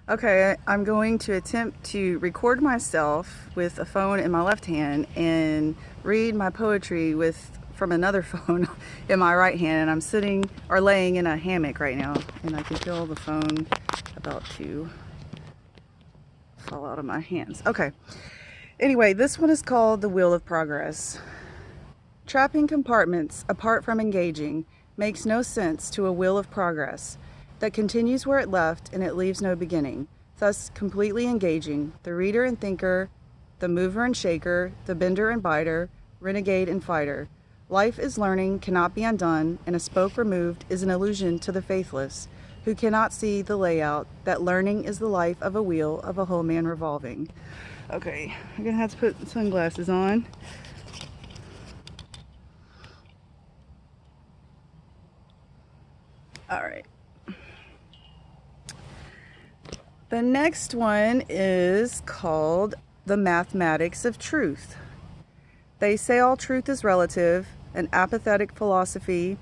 Okay, I'm going to attempt to record myself with a phone in my left hand and read my poetry with from another phone in my right hand. And I'm sitting or laying in a hammock right now, and I can feel the phone about to fall out of my hands. Okay. Anyway, this one is called The Wheel of Progress. Trapping compartments apart from engaging makes no sense to a wheel of progress that continues where it left and it leaves no beginning, thus completely engaging the reader and thinker, the mover and shaker, the bender and biter, renegade and fighter. Life is learning, cannot be undone, and a spoke removed is an illusion to the faithless, who cannot see the layout that learning is the life of a wheel of a whole man revolving. Okay, I'm gonna have to put sunglasses on. All right. The next one is called The Mathematics of Truth. They say all truth is relative, an apathetic philosophy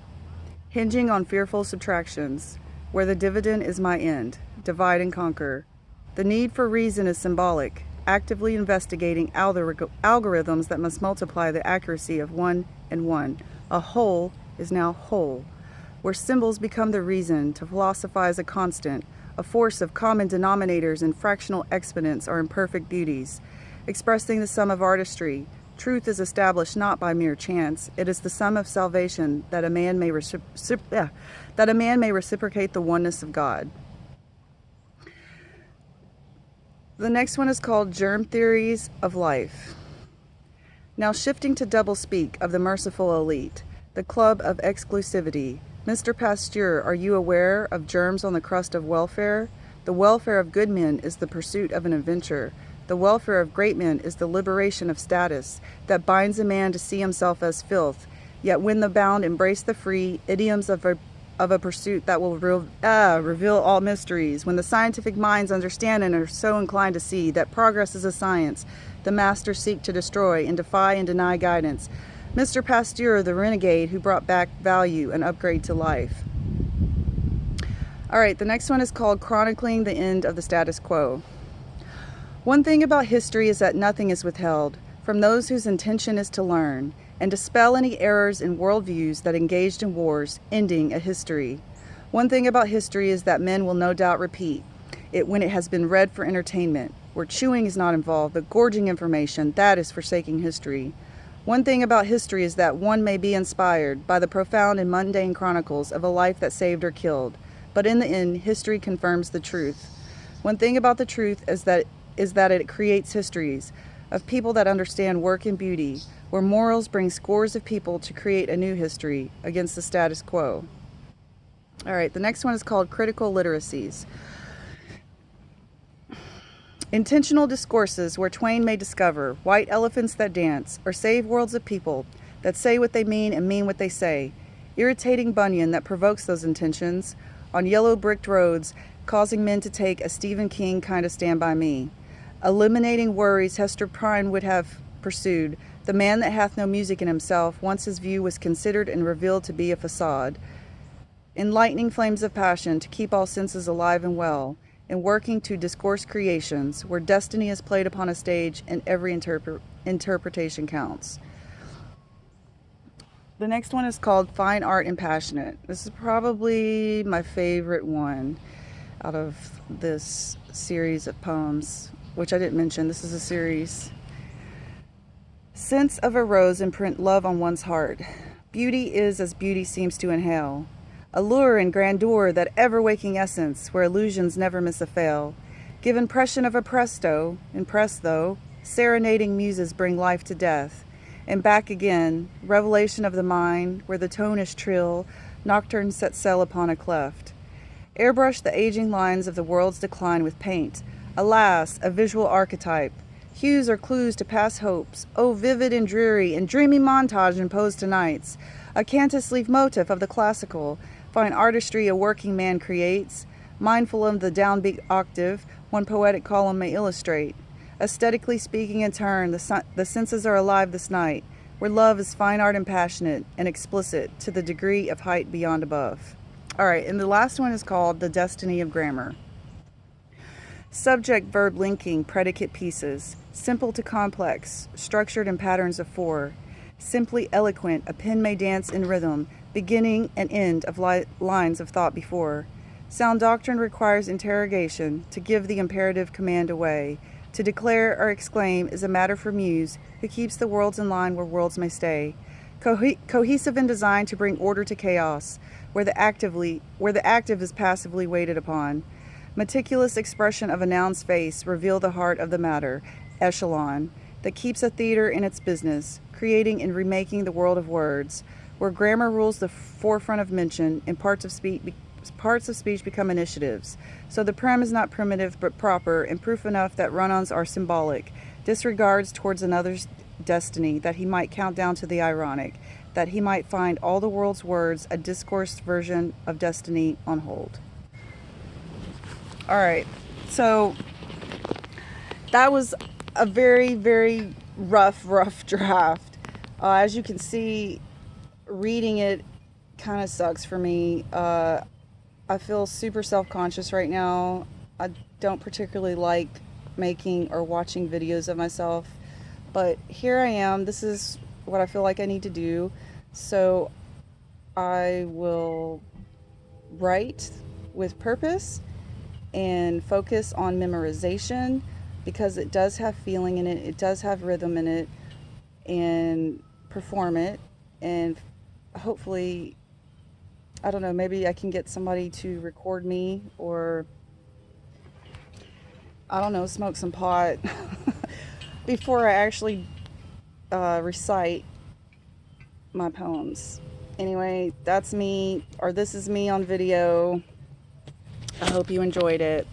hinging on fearful subtractions, where the dividend is my end, divide and conquer. The need for reason is symbolic, actively investigating algorithms that must multiply the accuracy of one and one. A whole is now whole, where symbols become the reason to philosophize a constant, a force of common denominators and fractional exponents are imperfect beauties, expressing the sum of artistry. Truth is established not by mere chance. It is the sum of salvation that a man may reciprocate the oneness of God. The next one is called Germ Theories of Life. Now shifting to doublespeak of the merciful elite, the club of exclusivity. Mr. Pasteur, are you aware of germs on the crust of welfare? The welfare of good men is the pursuit of an adventure. The welfare of great men is the liberation of status that binds a man to see himself as filth. Yet when the bound embrace the free, idioms of a pursuit that will reveal all mysteries. When the scientific minds understand and are so inclined to see that progress is a science, the masters seek to destroy and defy and deny guidance. Mr. Pasteur, the renegade who brought back value and upgrade to life. All right, the next one is called Chronicling the End of the Status Quo. One thing about history is that nothing is withheld from those whose intention is to learn and dispel any errors in worldviews that engaged in wars, ending a history. One thing about history is that men will no doubt repeat it when it has been read for entertainment, where chewing is not involved, but gorging information, that is forsaking history. One thing about history is that one may be inspired by the profound and mundane chronicles of a life that saved or killed, but in the end, history confirms the truth. One thing about the truth is that it creates histories of people that understand work and beauty, where morals bring scores of people to create a new history against the status quo. All right, the next one is called Critical Literacies. Intentional discourses where Twain may discover white elephants that dance, or save worlds of people that say what they mean and mean what they say. Irritating Bunyan that provokes those intentions on yellow bricked roads, causing men to take a Stephen King kind of stand by me. Eliminating worries Hester Prynne would have pursued. The man that hath no music in himself, once his view was considered and revealed to be a facade. Enlightening flames of passion to keep all senses alive and well, and working to discourse creations where destiny is played upon a stage and every interpretation counts. The next one is called Fine Art and Passionate. This is probably my favorite one out of this series of poems, which I didn't mention. This is a series. Sense of a rose imprint love on one's heart. Beauty is as beauty seems to inhale. Allure and grandeur, that ever-waking essence where illusions never miss a fail. Give impression of a presto, impressed though, serenading muses bring life to death. And back again, revelation of the mind, where the tone is trill, nocturne set sail upon a cleft. Airbrush the aging lines of the world's decline with paint. Alas, a visual archetype. Hues or clues to past hopes. Oh, vivid and dreary, and dreamy montage imposed to nights. A cantus leaf motif of the classical. Fine artistry a working man creates. Mindful of the downbeat octave, one poetic column may illustrate. Aesthetically speaking in turn, the senses are alive this night, where love is fine art and passionate and explicit to the degree of height beyond above. All right, and the last one is called The Destiny of Grammar. Subject-verb linking predicate pieces. Simple to complex, structured in patterns of four. Simply eloquent, a pen may dance in rhythm, beginning and end of lines of thought before. Sound doctrine requires interrogation, to give the imperative command away. To declare or exclaim is a matter for muse, who keeps the worlds in line where worlds may stay. Cohesive in design to bring order to chaos, where the active is passively waited upon. Meticulous expression of a noun's face reveal the heart of the matter. Echelon, that keeps a theater in its business, creating and remaking the world of words, where grammar rules the forefront of mention, and parts of speech become initiatives. So the prem is not primitive but proper, and proof enough that run-ons are symbolic, disregards towards another's destiny, that he might count down to the ironic, that he might find all the world's words a discoursed version of destiny on hold. All right, so that was a very, very rough draft. As you can see, reading it kind of sucks for me. I feel super self-conscious right now. I don't particularly like making or watching videos of myself, but here I am. This is what I feel like I need to do. So I will write with purpose and focus on memorization, because it does have feeling in it, it does have rhythm in it, and perform it, and hopefully, I don't know, maybe I can get somebody to record me, or I don't know, smoke some pot before I actually recite my poems. Anyway, that's me, or this is me on video. I hope you enjoyed it.